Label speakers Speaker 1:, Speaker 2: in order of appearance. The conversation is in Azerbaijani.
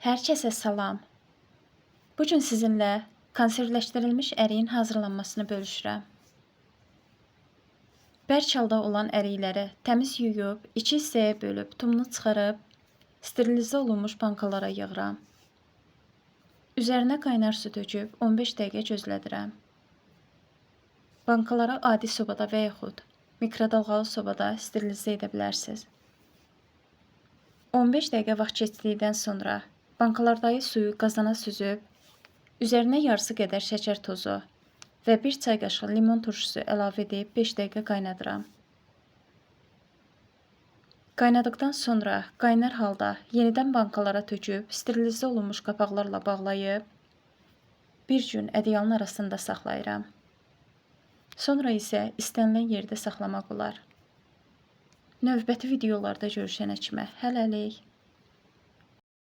Speaker 1: Herkese salam. Bu gün sizinlə konservləşdirilmiş əriyin hazırlanmasını bölüşürəm. Bərk halda olan ərikləri təmiz yuyub, 2 hissəyə bölüb, tumunu çıxarıb, sterilizə olunmuş bankalara yığıram. Üzərinə qaynar su töküb 15 dəqiqə gözlədirəm. Bankalara adi sobada və yaxud mikrodalğalı sobada sterilizə edə bilərsiniz. 15 dəqiqə vaxt keçdikdən sonra bankalardakı suyu qazana süzüb, üzərinə yarısı qədər şəkər tozu və 1 çay qaşığı limon turşusu əlavə edib 5 dəqiqə qaynadıram. Qaynadıqdan sonra qaynar halda yenidən bankalara töküb, sterilizə olunmuş qapaqlarla bağlayıb, bir gün ədyalın arasında saxlayıram. Sonra isə istənilən yerdə saxlamaq olar. Növbəti videolarda görüşənə kimi hələlik.